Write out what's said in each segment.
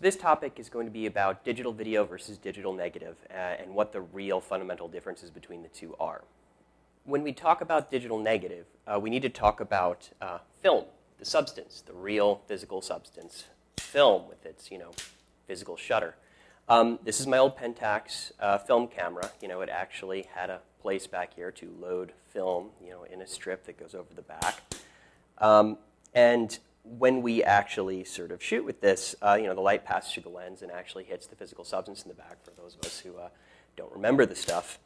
So this topic is going to be about digital video versus digital negative and what the real fundamental differences between the two are. When we talk about digital negative, we need to talk about film, the substance, the real physical substance, film with its, physical shutter. This is my old Pentax film camera. It actually had a place back here to load film, in a strip that goes over the back. And when we actually sort of shoot with this, the light passes through the lens and actually hits the physical substance in the back, for those of us who don't remember the stuff.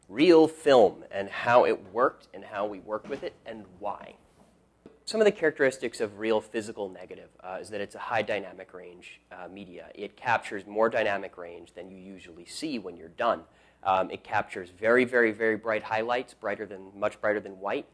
Real film and how it worked and how we worked with it and why. Some of the characteristics of real physical negative is that it's a high dynamic range media. It captures more dynamic range than you usually see when you're done. It captures very, very, very bright highlights, much brighter than white.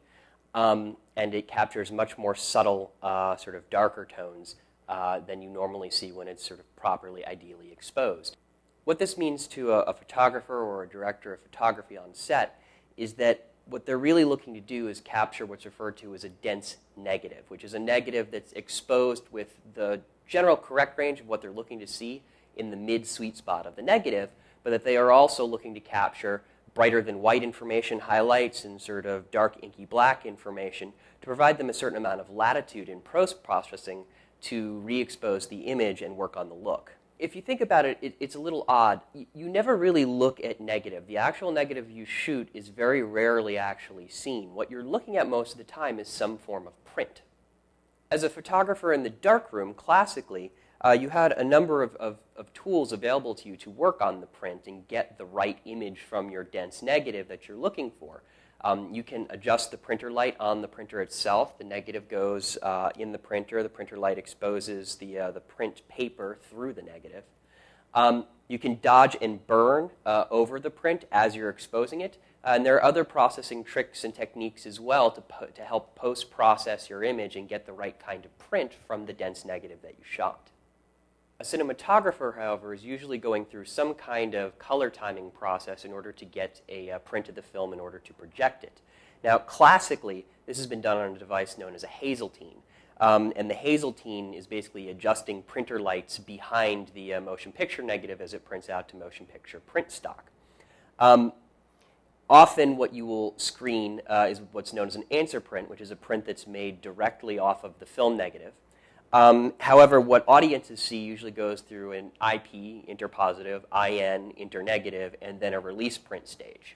And it captures much more subtle, sort of darker tones than you normally see when it's sort of properly, ideally exposed. What this means to a photographer or a director of photography on set is that what they're really looking to do is capture what's referred to as a dense negative, which is a negative that's exposed with the general correct range of what they're looking to see in the mid-sweet spot of the negative, but that they are also looking to capture brighter than white information, highlights, and sort of dark inky black information to provide them a certain amount of latitude in post-processing to re-expose the image and work on the look. If you think about it, it's a little odd. You never really look at negative. The actual negative you shoot is very rarely actually seen. What you're looking at most of the time is some form of print. As a photographer in the darkroom, classically, you had a number of tools available to you to work on the print and get the right image from your dense negative that you're looking for. You can adjust the printer light on the printer itself. The negative goes in the printer light exposes the print paper through the negative. You can dodge and burn over the print as you're exposing it. And there are other processing tricks and techniques as well to help post-process your image and get the right kind of print from the dense negative that you shot. A cinematographer, however, is usually going through some kind of color timing process in order to get a print of the film in order to project it. Now, classically, this has been done on a device known as a Hazeltine. And the Hazeltine is basically adjusting printer lights behind the motion picture negative as it prints out to motion picture print stock. Often what you will screen is what's known as an answer print, which is a print that's made directly off of the film negative. However, what audiences see usually goes through an IP, interpositive, IN, internegative, and then a release print stage.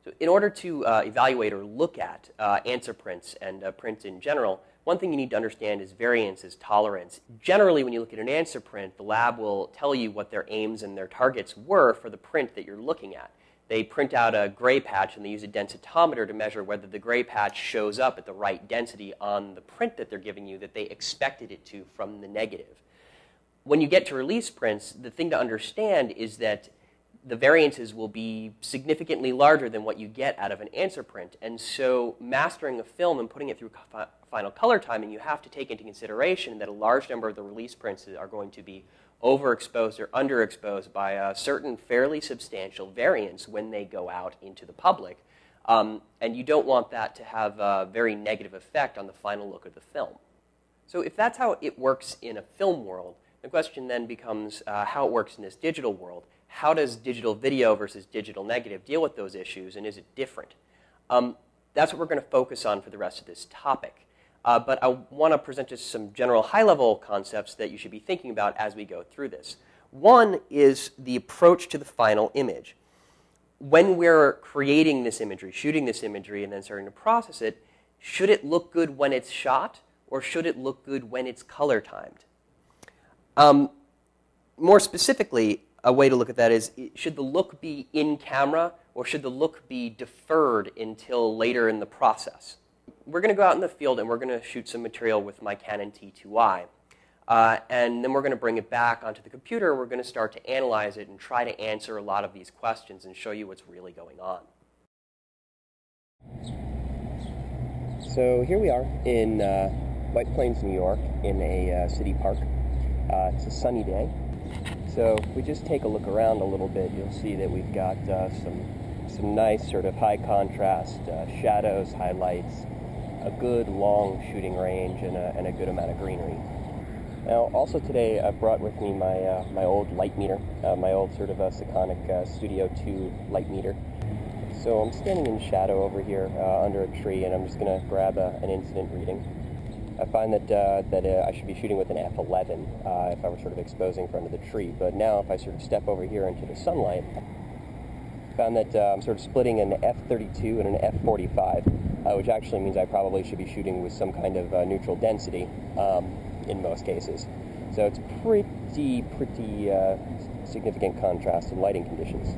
So in order to evaluate or look at answer prints and prints in general, one thing you need to understand is variance is tolerance. Generally, when you look at an answer print, the lab will tell you what their aims and their targets were for the print that you're looking at. They print out a gray patch and they use a densitometer to measure whether the gray patch shows up at the right density on the print that they're giving you that they expected it to from the negative. When you get to release prints, the thing to understand is that the variances will be significantly larger than what you get out of an answer print. And so mastering a film and putting it through final color timing, you have to take into consideration that a large number of the release prints are going to be overexposed or underexposed by a certain fairly substantial variance when they go out into the public. And you don't want that to have a very negative effect on the final look of the film. So if that's how it works in a film world, the question then becomes how it works in this digital world. How does digital video versus digital negative deal with those issues, and is it different? That's what we're going to focus on for the rest of this topic. But I want to present just some general high-level concepts that you should be thinking about as we go through this. One is the approach to the final image. When we're creating this imagery, shooting this imagery, and then starting to process it, should it look good when it's shot, or should it look good when it's color timed? More specifically, a way to look at that is, should the look be in camera, or should the look be deferred until later in the process? We're going to go out in the field and we're going to shoot some material with my Canon T2i. And then we're going to bring it back onto the computer. We're going to start to analyze it and try to answer a lot of these questions and show you what's really going on. So here we are in White Plains, New York, in a city park. It's a sunny day. So if we just take a look around a little bit, you'll see that we've got some nice sort of high contrast shadows, highlights, a good long shooting range, and a good amount of greenery. Now, also today, I've brought with me my old light meter, my old sort of a Sekonic Studio 2 light meter. So I'm standing in shadow over here under a tree, and I'm just going to grab an incident reading. I find that I should be shooting with an f11 if I were sort of exposing in front of the tree, but now if I sort of step over here into the sunlight, I found that I'm sort of splitting an f32 and an f45, which actually means I probably should be shooting with some kind of neutral density in most cases. So it's pretty significant contrast in lighting conditions.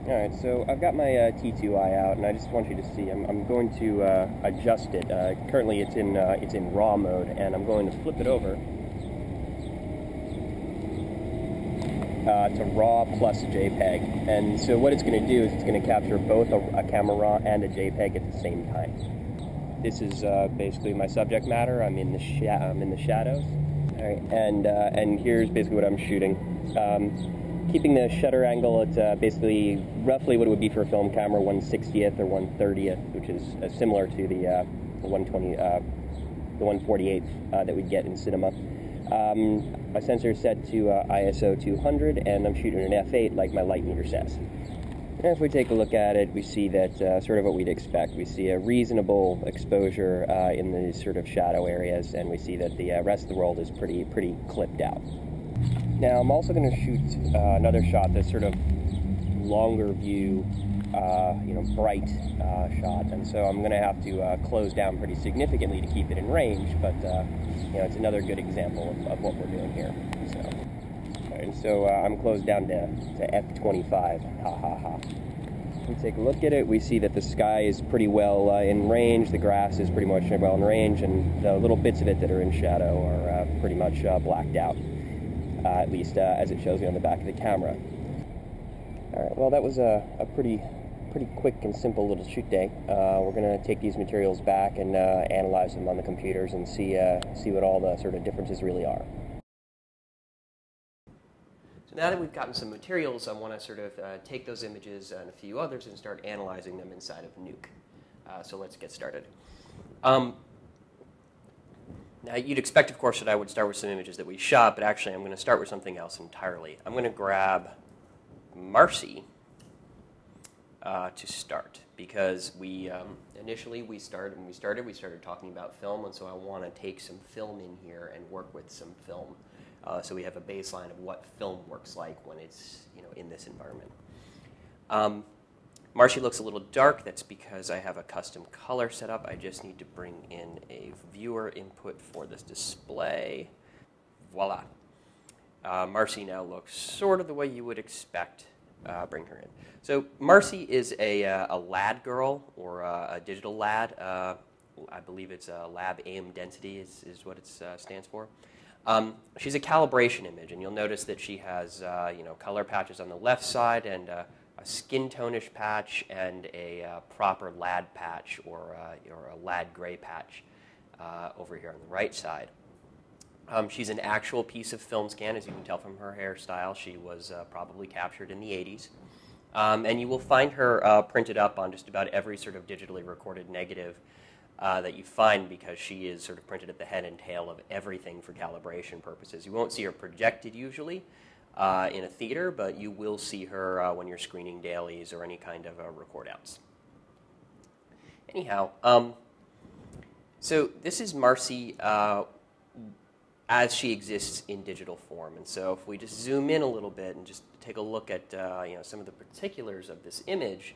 Alright, so I've got my T2i out, and I just want you to see, I'm going to adjust it. Currently it's in RAW mode, and I'm going to flip it over to RAW plus JPEG. And so what it's going to do is it's going to capture both a camera RAW and a JPEG at the same time. This is basically my subject matter. I'm in the shadows. Alright, and here's basically what I'm shooting. Keeping the shutter angle at basically roughly what it would be for a film camera, 1/60th or 1/30th, which is similar to the 120, the 1/48th that we'd get in cinema. My sensor is set to ISO 200, and I'm shooting an f8 like my light meter says. And if we take a look at it, we see that sort of what we'd expect. We see a reasonable exposure in the sort of shadow areas, and we see that the rest of the world is pretty clipped out. Now I'm also going to shoot another shot that's sort of longer view, bright shot, and so I'm going to have to close down pretty significantly to keep it in range, but it's another good example of what we're doing here. So I'm closed down to f25, ha ha ha. If we take a look at it, we see that the sky is pretty well in range, the grass is pretty much well in range, and the little bits of it that are in shadow are pretty much blacked out. At least as it shows me on the back of the camera. Alright, well that was a pretty quick and simple little shoot day. We're going to take these materials back and analyze them on the computers and see what all the sort of differences really are. So now that we've gotten some materials, I want to sort of take those images and a few others and start analyzing them inside of Nuke. So let's get started. Now, you'd expect, of course, that I would start with some images that we shot, but actually I'm going to start with something else entirely. I'm going to grab Marcy to start, because we initially we started talking about film, and so I want to take some film in here and work with some film, so we have a baseline of what film works like when it's in this environment. Marcy looks a little dark. That's because I have a custom color set up. I just need to bring in a viewer input for this display. Voila. Marcy now looks sort of the way you would expect. Bring her in. So Marcy is a LAD girl, or a digital LAD. I believe it's a lab aim density is what it stands for. She's a calibration image, and you'll notice that she has color patches on the left side and a skin tonish patch and a proper LAD patch or a LAD gray patch over here on the right side. She's an actual piece of film scan, as you can tell from her hairstyle. She was probably captured in the 80s. And you will find her printed up on just about every sort of digitally recorded negative that you find, because she is sort of printed at the head and tail of everything for calibration purposes. You won't see her projected usually in a theater, but you will see her when you're screening dailies or any kind of record outs. Anyhow, so this is Marcy as she exists in digital form. And so if we just zoom in a little bit and just take a look at some of the particulars of this image,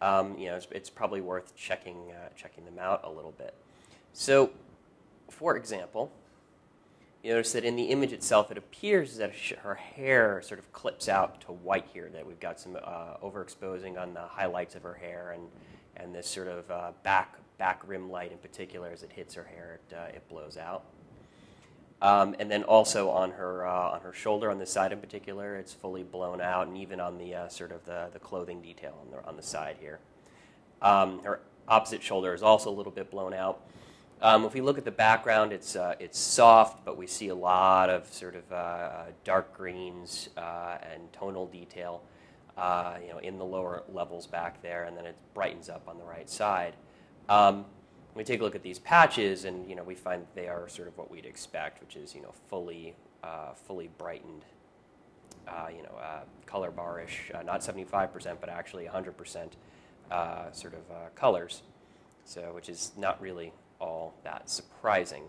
it's probably worth checking them out a little bit. So, for example, you notice that in the image itself, it appears that her hair sort of clips out to white here, that we've got some overexposing on the highlights of her hair, and this sort of back rim light in particular, as it hits her hair, it blows out. And then also on her shoulder, on the side in particular, it's fully blown out, and even on the sort of the clothing detail on the side here. Her opposite shoulder is also a little bit blown out. If we look at the background, it's soft, but we see a lot of sort of dark greens and tonal detail, in the lower levels back there, and then it brightens up on the right side. we take a look at these patches, and we find they are sort of what we'd expect, which is fully brightened, color barish, not 75%, but actually 100% sort of colors. So, which is not really all that surprising.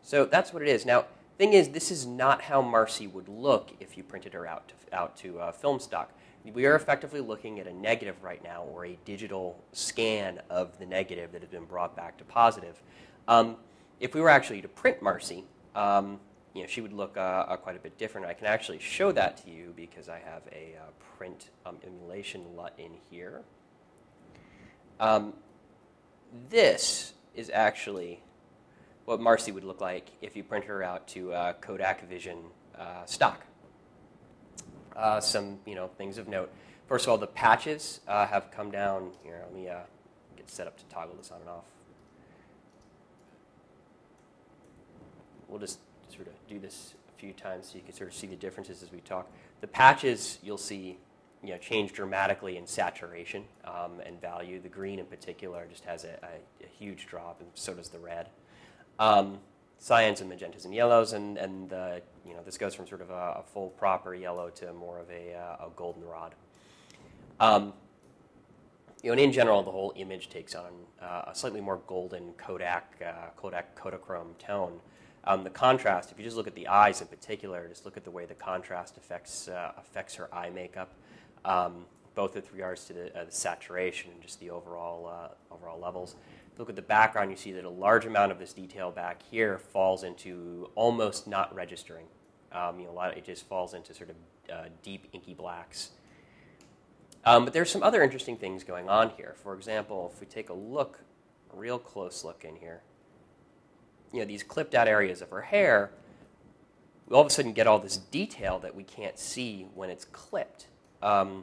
So that's what it is. Now, thing is, this is not how Marcy would look if you printed her out to film stock. We are effectively looking at a negative right now, or a digital scan of the negative that has been brought back to positive. If we were actually to print Marcy, she would look quite a bit different. I can actually show that to you because I have a print emulation LUT in here. This is actually what Marcy would look like if you print her out to Kodak Vision stock. Some things of note. First of all, the patches have come down. Here, let me get set up to toggle this on and off. We'll just sort of do this a few times so you can sort of see the differences as we talk. The patches you'll see change dramatically in saturation and value. The green in particular just has a huge drop, and so does the red. Cyans and magentas and yellows, and this goes from sort of a full proper yellow to more of a goldenrod. And in general, the whole image takes on a slightly more golden Kodak Kodachrome tone. The contrast, if you just look at the eyes in particular, just look at the way the contrast affects her eye makeup, both with regards to the saturation and just the overall levels. If you look at the background, you see that a large amount of this detail back here falls into almost not registering. It just falls into sort of deep inky blacks. But there's some other interesting things going on here. For example, if we take a real close look in here, these clipped out areas of her hair, we all of a sudden get all this detail that we can't see when it's clipped. The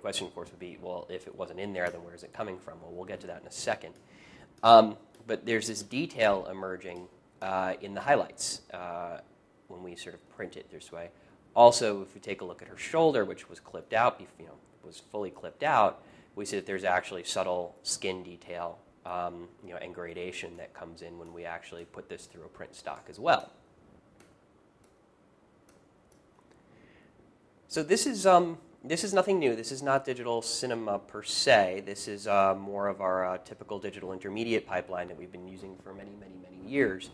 question, of course, would be, well, if it wasn't in there, then where is it coming from? Well, we'll get to that in a second. But there's this detail emerging in the highlights when we sort of print it this way. Also, if we take a look at her shoulder, which was clipped out, was fully clipped out, we see that there's actually subtle skin detail, and gradation that comes in when we actually put this through a print stock as well. So this is nothing new. This is not digital cinema per se. This is more of our typical digital intermediate pipeline that we've been using for many, many, many years.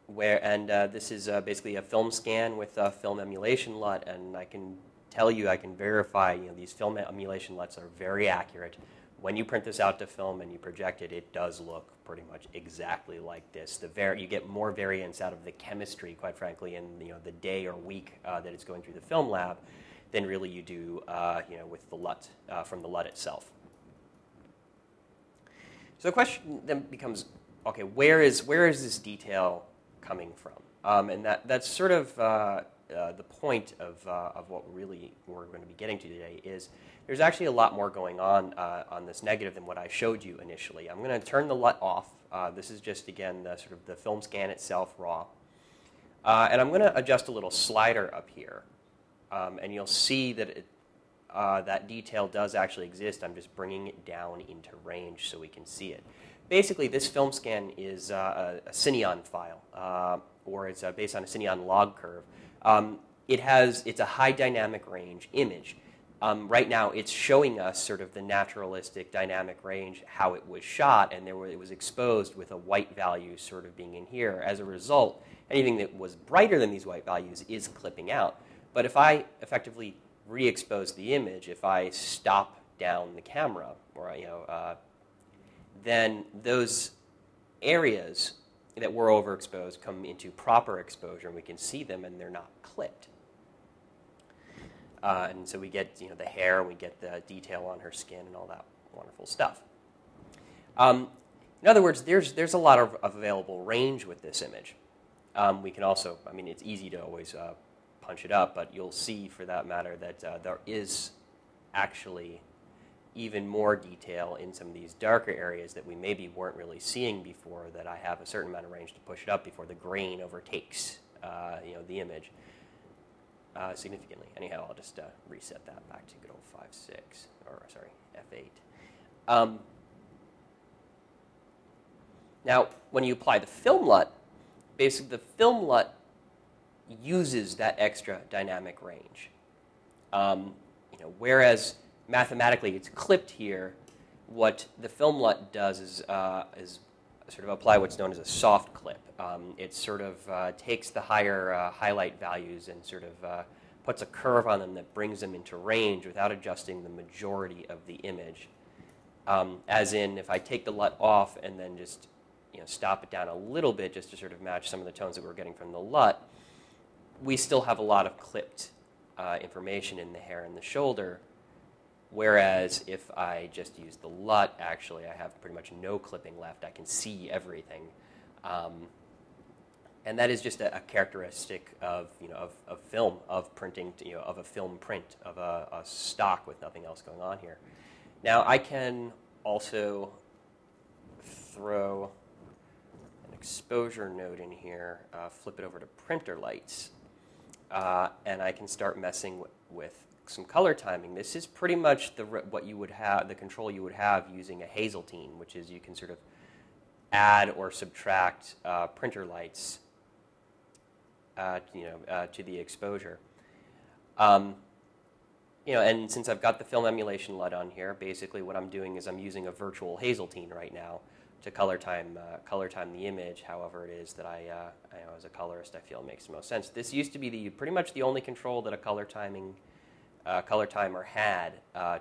This is basically a film scan with a film emulation LUT, and I can tell you, I can verify, these film emulation LUTs are very accurate. When you print this out to film and you project it, it does look pretty much exactly like this. You get more variance out of the chemistry, quite frankly, in the day or week that it's going through the film lab than really you do with the LUT, from the LUT itself. So the question then becomes, okay, where is this detail coming from? And that's sort of the point of what really we're going to be getting to today is there's actually a lot more going on this negative than what I showed you initially. I'm going to turn the LUT off. This is just, again, sort of the film scan itself raw. And I'm going to adjust a little slider up here. And you'll see that that detail does actually exist. I'm just bringing it down into range so we can see it. Basically, this film scan is a Cineon file, or it's based on a Cineon log curve. It's a high dynamic range image. Right now, it's showing us sort of the naturalistic dynamic range, how it was shot, and it was exposed with a white value sort of being in here. As a result, anything that was brighter than these white values is clipping out. But if I effectively re-expose the image, if I stop down the camera, or then those areas that were overexposed come into proper exposure, and we can see them, and they're not clipped. And so we get the hair, we get the detail on her skin, and all that wonderful stuff. In other words, there's a lot of available range with this image. We can also, it's easy to always punch it up, but you'll see, for that matter, that there is actually even more detail in some of these darker areas that we maybe weren't really seeing before, that I have a certain amount of range to push it up before the grain overtakes the image significantly. Anyhow, I'll just reset that back to good old 5.6, or sorry, F8. Now, when you apply the film LUT, basically the film LUT uses that extra dynamic range. Whereas mathematically it's clipped here, what the film LUT does is sort of apply what's known as a soft clip. It sort of takes the higher highlight values and sort of puts a curve on them that brings them into range without adjusting the majority of the image. As in, if I take the LUT off and then just stop it down a little bit just to sort of match some of the tones that we're getting from the LUT, we still have a lot of clipped information in the hair and the shoulder. Whereas if I just use the LUT, actually I have pretty much no clipping left. I can see everything. And that is just a characteristic of film, of printing, of a film print, of a stock with nothing else going on here. Now I can also throw an exposure node in here, flip it over to printer lights, and I can start messing with some color timing. This is pretty much what you would have, the control you would have using a Hazeltine, which is you can sort of add or subtract printer lights to the exposure. And since I've got the film emulation LUT on here, basically what I'm doing is I'm using a virtual Hazeltine right now to color time the image. However, it is that I as a colorist, I feel it makes the most sense. This used to be pretty much the only control that a color timer had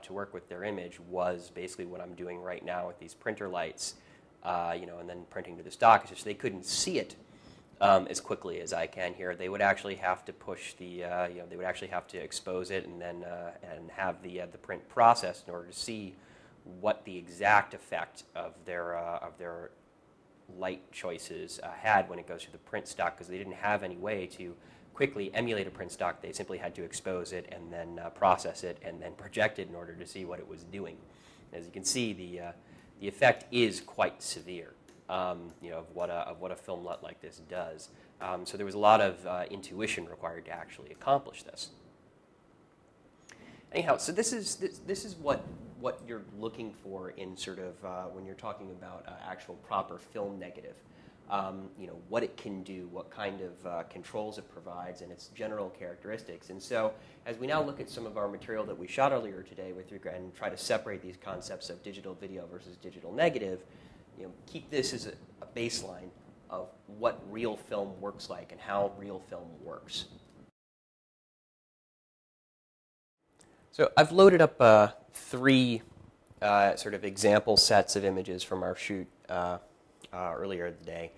to work with their image was basically what I'm doing right now with these printer lights, and then printing to the stock. It's just they couldn't see it as quickly as I can here. They would actually have to push the, they would actually have to expose it and then and have the print processed in order to see what the exact effect of their light choices had when it goes through the print stock, because they didn't have any way to quickly emulate a print stock. They simply had to expose it and then process it and then project it in order to see what it was doing. As you can see, the effect is quite severe. Of what a film LUT like this does. So there was a lot of intuition required to actually accomplish this. Anyhow, so this is what you're looking for in sort of when you're talking about actual proper film negative. What it can do, what kind of controls it provides, and its general characteristics. And so, as we now look at some of our material that we shot earlier today with regard and try to separate these concepts of digital video versus digital negative, keep this as a baseline of what real film works like and how real film works. So I've loaded up three sort of example sets of images from our shoot earlier in the day.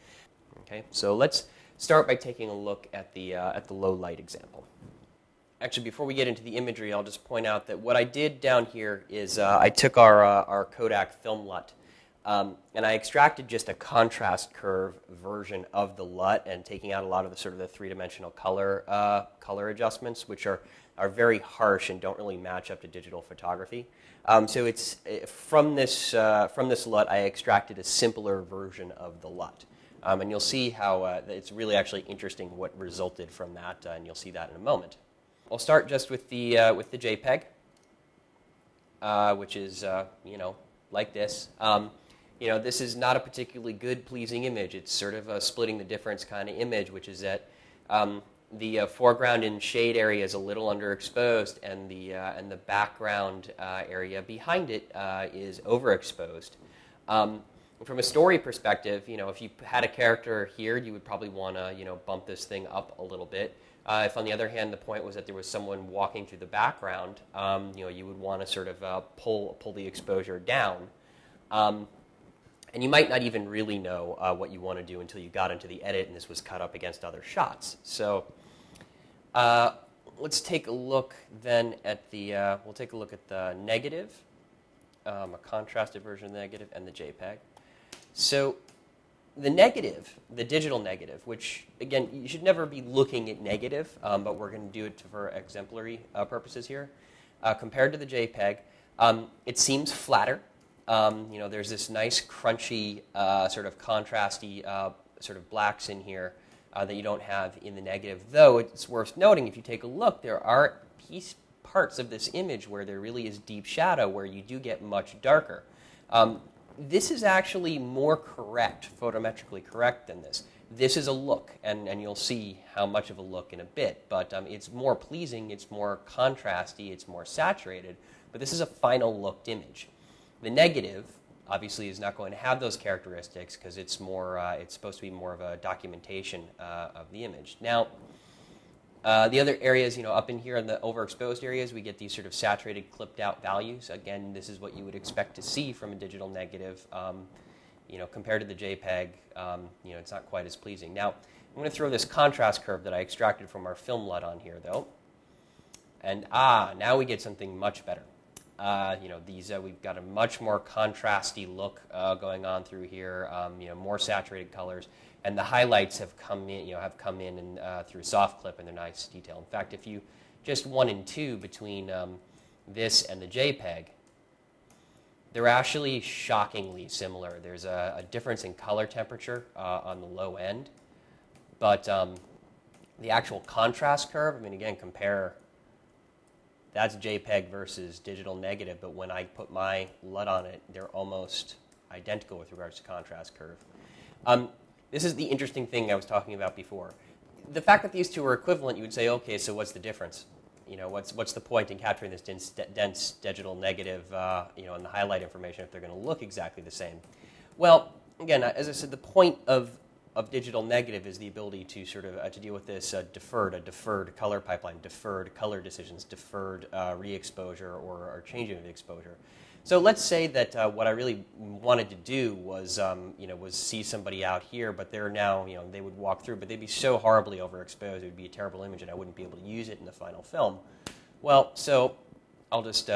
Okay, so let's start by taking a look at the low light example. Actually, before we get into the imagery, I'll just point out that what I did down here is I took our Kodak film LUT. And I extracted just a contrast curve version of the LUT and taking out a lot of the sort of the three-dimensional color adjustments, which are very harsh and don't really match up to digital photography. So it's from this LUT, I extracted a simpler version of the LUT, and you'll see how it's really actually interesting what resulted from that, and you'll see that in a moment. I'll start just with the JPEG, which is like this. This is not a particularly good, pleasing image. It's sort of a splitting the difference kind of image, which is that the foreground in shade area is a little underexposed, and the background area behind it is overexposed. From a story perspective, if you had a character here, you would probably want to bump this thing up a little bit. If, on the other hand, the point was that there was someone walking through the background, you would want to sort of pull the exposure down. And you might not even really know what you want to do until you got into the edit and this was cut up against other shots. So let's take a look then at we'll take a look at the negative, a contrasted version of the negative, and the JPEG. So the negative, the digital negative, which, again, you should never be looking at negative, but we're going to do it for exemplary purposes here. Compared to the JPEG, it seems flatter. There's this nice crunchy sort of contrasty sort of blacks in here that you don't have in the negative. Though it's worth noting, if you take a look, there are parts of this image where there really is deep shadow, where you do get much darker. This is actually more correct, photometrically correct than this. This is a look, and you'll see how much of a look in a bit, but it's more pleasing, it's more contrasty, it's more saturated, but this is a final looked image. The negative, obviously, is not going to have those characteristics because it's more, it's supposed to be more of a documentation of the image. Now, the other areas, up in here in the overexposed areas, we get these sort of saturated, clipped out values. Again, this is what you would expect to see from a digital negative. Compared to the JPEG, it's not quite as pleasing. Now, I'm going to throw this contrast curve that I extracted from our film LUT on here, though. And now we get something much better. We've got a much more contrasty look going on through here. More saturated colors, and the highlights have come in, and through soft clip, and they're nice detail. In fact, if you just 1 and 2 between this and the JPEG, they're actually shockingly similar. There's a difference in color temperature on the low end, but the actual contrast curve, again, compare. That's JPEG versus digital negative, but when I put my LUT on it, they're almost identical with regards to contrast curve. This is the interesting thing I was talking about before. The fact that these two are equivalent, you would say, okay, so what's the difference? What's the point in capturing this dense digital negative, and the highlight information if they're going to look exactly the same? Well, again, as I said, the point of digital negative is the ability to sort of to deal with this deferred color pipeline, deferred color decisions, deferred re-exposure or changing of the exposure. So let's say that what I really wanted to do was was see somebody out here, but they're now they would walk through, but they'd be so horribly overexposed, it would be a terrible image, and I wouldn't be able to use it in the final film. Well, so I'll just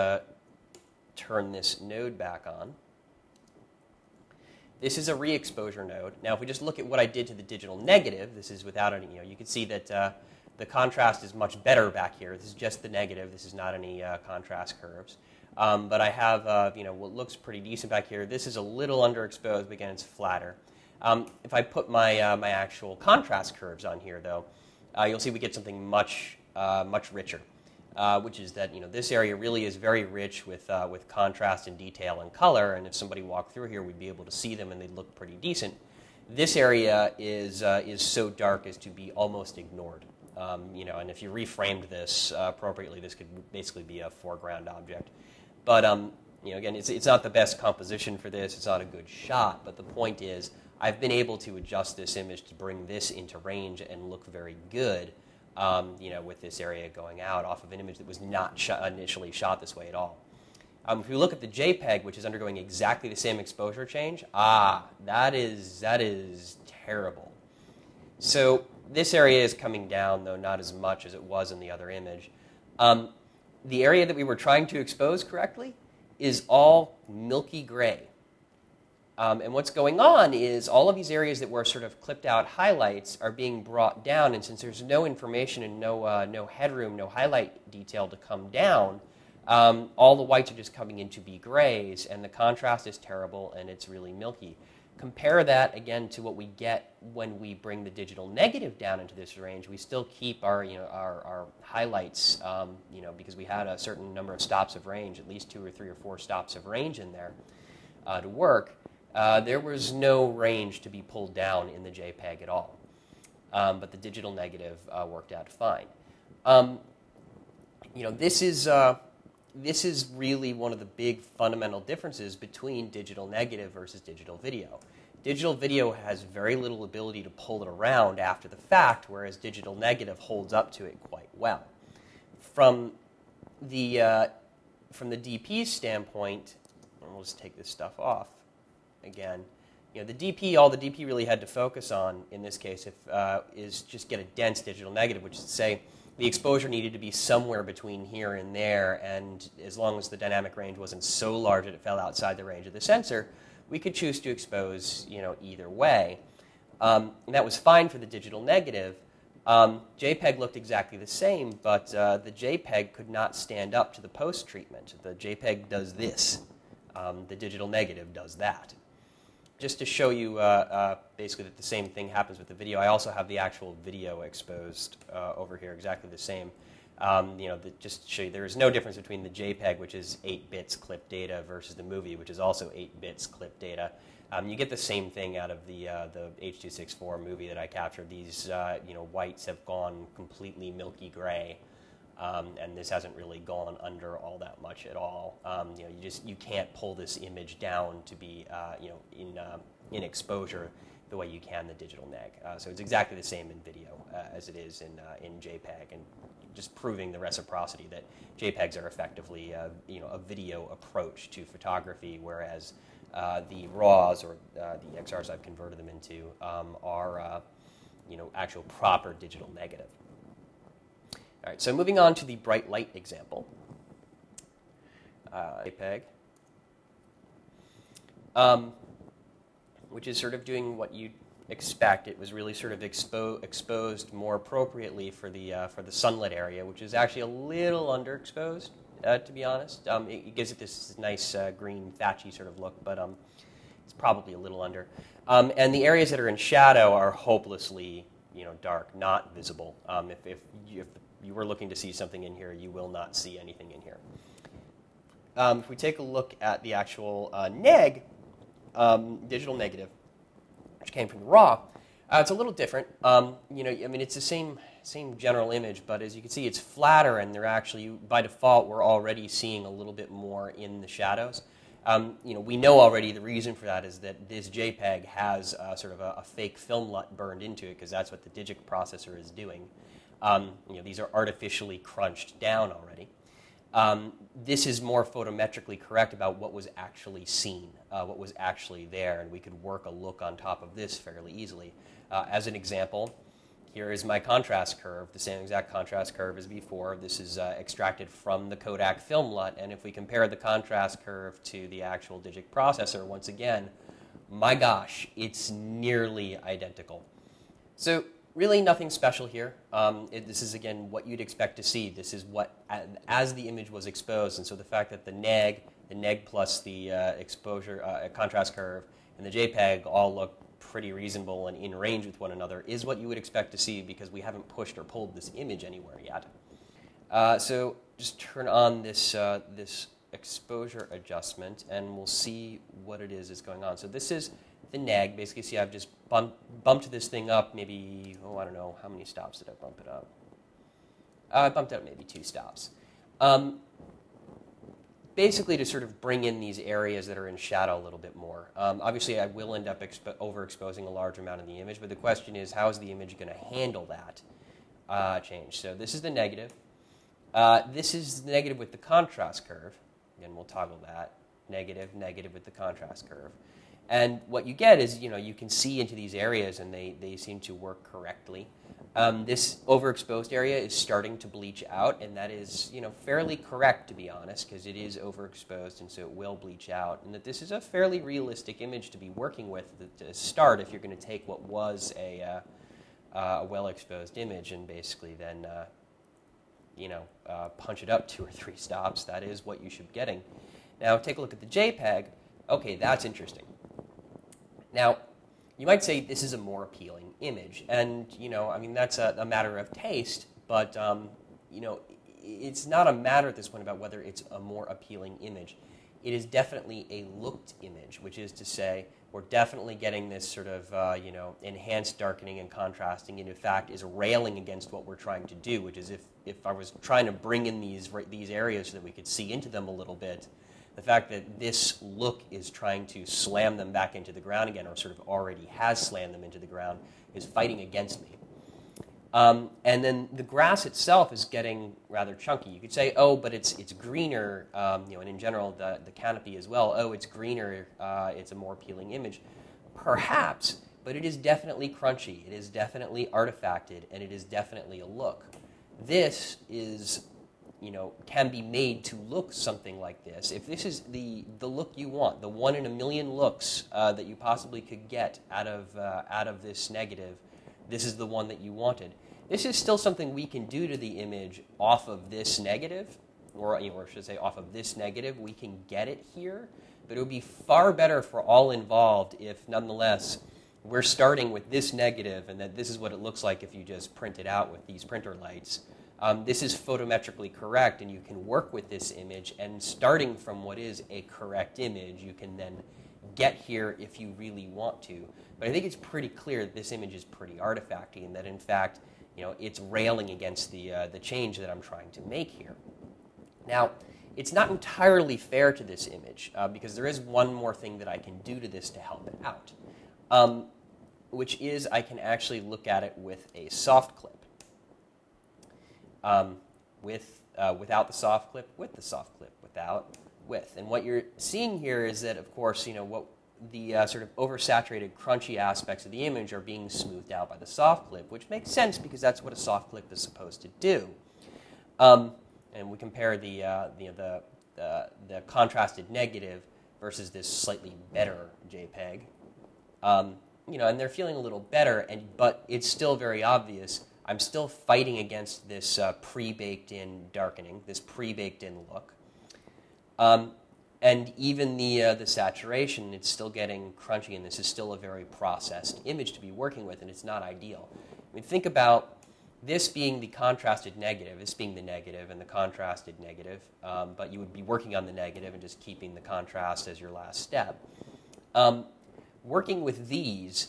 turn this node back on. This is a re-exposure node. Now, if we just look at what I did to the digital negative, this is without any, you can see that the contrast is much better back here. This is just the negative. This is not any contrast curves. But I have, what looks pretty decent back here. This is a little underexposed, but again, it's flatter. If I put my my actual contrast curves on here, though, you'll see we get something much richer. Which is that this area really is very rich with contrast and detail and color, and if somebody walked through here, we'd be able to see them and they'd look pretty decent. This area is so dark as to be almost ignored, and if you reframed this appropriately, this could basically be a foreground object. But again, it's not the best composition for this. It's not a good shot, but the point is, I've been able to adjust this image to bring this into range and look very good. With this area going out off of an image that was not initially shot this way at all. If you look at the JPEG, which is undergoing exactly the same exposure change, that is terrible. So this area is coming down, though not as much as it was in the other image. The area that we were trying to expose correctly is all milky gray. And what's going on is all of these areas that were sort of clipped out highlights are being brought down, and since there's no information and no headroom, no highlight detail to come down, all the whites are just coming in to be grays, and the contrast is terrible, and it's really milky. Compare that again to what we get when we bring the digital negative down into this range. We still keep our our highlights, because we had a certain number of stops of range, at least 2 or 3 or 4 stops of range in there to work. There was no range to be pulled down in the JPEG at all, but the digital negative worked out fine. This is really one of the big fundamental differences between digital negative versus digital video. Digital video has very little ability to pull it around after the fact, whereas digital negative holds up to it quite well. From the DP standpoint, and we'll just take this stuff off. Again, the DP, all the DP really had to focus on in this case is just get a dense digital negative, which is to say the exposure needed to be somewhere between here and there, and as long as the dynamic range wasn't so large that it fell outside the range of the sensor, we could choose to expose either way. And that was fine for the digital negative. JPEG looked exactly the same, but the JPEG could not stand up to the post-treatment. The JPEG does this. The digital negative does that. Just to show you basically that the same thing happens with the video, I also have the actual video exposed over here, exactly the same. Just to show you, there is no difference between the JPEG, which is 8 bits clip data, versus the movie, which is also 8 bits clip data. You get the same thing out of the H.264 movie that I captured. These whites have gone completely milky gray, and this hasn't really gone under all that much at all. You can't pull this image down to be in exposure the way you can the digital neg. So it's exactly the same in video as it is in JPEG, and just proving the reciprocity that JPEGs are effectively a video approach to photography, whereas the RAWs, or the XRs I've converted them into, are actual proper digital negative. All right, so moving on to the bright light example. JPEG. Which is sort of doing what you'd expect. It was really sort of exposed more appropriately for the sunlit area, which is actually a little underexposed, to be honest. It gives it this nice green, thatchy sort of look, but it's probably a little under. And the areas that are in shadow are hopelessly, dark, not visible. If you were looking to see something in here, you will not see anything in here. If we take a look at the actual neg, digital negative, which came from the RAW, it's a little different. It's the same general image, but as you can see, it's flatter, and they're actually, by default, we're already seeing a little bit more in the shadows. We know already the reason for that is that this JPEG has sort of a fake film LUT burned into it, because that's what the DNeg processor is doing. These are artificially crunched down already. This is more photometrically correct about what was actually seen, what was actually there, and we could work a look on top of this fairly easily. As an example, here is my contrast curve, the same exact contrast curve as before. This is extracted from the Kodak film LUT, and if we compare the contrast curve to the actual DNeg processor, once again, my gosh, it's nearly identical. So really nothing special here. This is, again, what you'd expect to see. This is what, as the image was exposed, and so the fact that the neg plus the contrast curve, and the JPEG all look pretty reasonable and in range with one another is what you would expect to see, because we haven't pushed or pulled this image anywhere yet. So just turn on this exposure adjustment, and we'll see what it is going on. So this is the neg. Basically, see, I've just bumped this thing up maybe, I don't know, how many stops did I bump it up? I bumped it up maybe 2 stops. Basically to sort of bring in these areas that are in shadow a little bit more. Obviously, I will end up overexposing a large amount of the image, but the question is, how is the image going to handle that change? So this is the negative. This is the negative with the contrast curve. Again, we'll toggle that. Negative, negative with the contrast curve. And what you get is, you can see into these areas, and they seem to work correctly. This overexposed area is starting to bleach out, and that is, fairly correct, to be honest, because it is overexposed, and so it will bleach out. And that this is a fairly realistic image to be working with to start if you're going to take what was a well-exposed image and basically then, punch it up 2 or 3 stops. That is what you should be getting. Now, take a look at the JPEG. Okay, that's interesting. Now, you might say this is a more appealing image, and that's a matter of taste, but it's not a matter at this point about whether it's a more appealing image. It is definitely a looked image, which is to say we're definitely getting this sort of enhanced darkening and contrasting, and in fact is railing against what we're trying to do, which is if I was trying to bring in these areas so that we could see into them a little bit. The fact that this look is trying to slam them back into the ground again, or sort of already has slammed them into the ground, is fighting against me. And then the grass itself is getting rather chunky. You could say, oh, but it's greener, and in general the canopy as well. Oh, it's greener, it's a more appealing image. Perhaps, but it is definitely crunchy. It is definitely artifacted, and it is definitely a look. This is, can be made to look something like this. If this is the look you want, the 1 in a million looks that you possibly could get out of this negative, this is the one that you wanted. This is still something we can do to the image off of this negative, or I should say off of this negative. We can get it here, but it would be far better for all involved if, nonetheless, we're starting with this negative, and that this is what it looks like if you just print it out with these printer lights. This is photometrically correct, and you can work with this image, and starting from what is a correct image, you can then get here if you really want to. But I think it's pretty clear that this image is pretty artifacty, and that in fact, it's railing against the change that I'm trying to make here. Now, it's not entirely fair to this image, because there is one more thing that I can do to this to help it out, which is I can actually look at it with a soft clip. Without the soft clip, with the soft clip, without, with. And what you're seeing here is that, of course, what the sort of oversaturated, crunchy aspects of the image are being smoothed out by the soft clip, which makes sense because that's what a soft clip is supposed to do. And we compare the contrasted negative versus this slightly better JPEG. And they're feeling a little better, but it's still very obvious. I'm still fighting against this pre-baked-in darkening, this pre-baked-in look. And even the saturation, it's still getting crunchy, and this is still a very processed image to be working with, and it's not ideal. I mean, think about this being the contrasted negative, this being the negative and the contrasted negative, but you would be working on the negative and just keeping the contrast as your last step. Working with these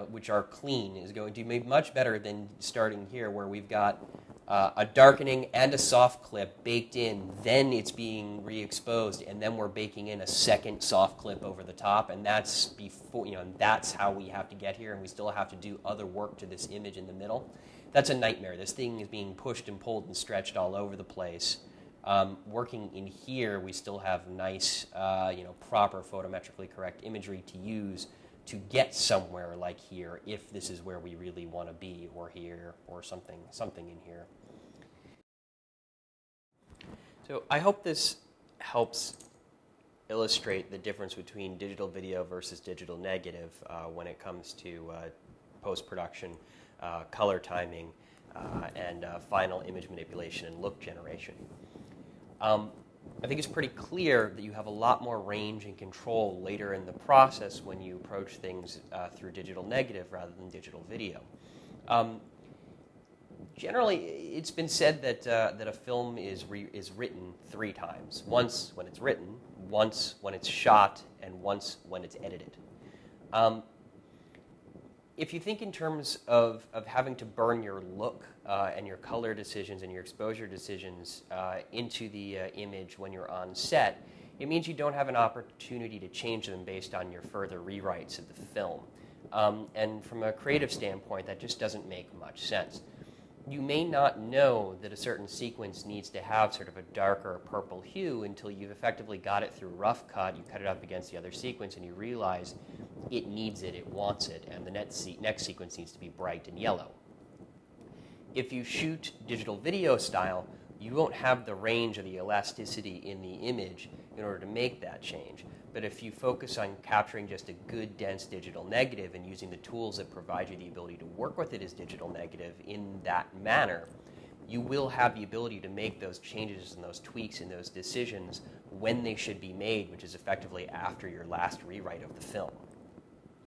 which are clean, is going to be much better than starting here where we've got a darkening and a soft clip baked in, then it's being re-exposed, and then we're baking in a second soft clip over the top, and that's before, and that's how we have to get here, and we still have to do other work to this image in the middle. That's a nightmare. This thing is being pushed and pulled and stretched all over the place. Working in here, we still have nice, proper photometrically correct imagery to use to get somewhere like here, if this is where we really want to be, or here, or something in here. So I hope this helps illustrate the difference between digital video versus digital negative when it comes to post-production, color timing, and final image manipulation and look generation. I think it's pretty clear that you have a lot more range and control later in the process when you approach things through digital negative rather than digital video. Generally, it's been said that a film is written 3 times. Once when it's written, once when it's shot, and once when it's edited. If you think in terms of having to burn your look and your color decisions and your exposure decisions into the image when you're on set, it means you don't have an opportunity to change them based on your further rewrites of the film. And from a creative standpoint, that just doesn't make much sense. You may not know that a certain sequence needs to have sort of a darker purple hue until you've effectively got it through rough cut, you cut it up against the other sequence, and you realize it needs it, it wants it, and the next sequence needs to be bright and yellow. If you shoot digital video style, you won't have the range or the elasticity in the image in order to make that change. But if you focus on capturing just a good, dense digital negative and using the tools that provide you the ability to work with it as digital negative in that manner, you will have the ability to make those changes and those tweaks and those decisions when they should be made, which is effectively after your last rewrite of the film.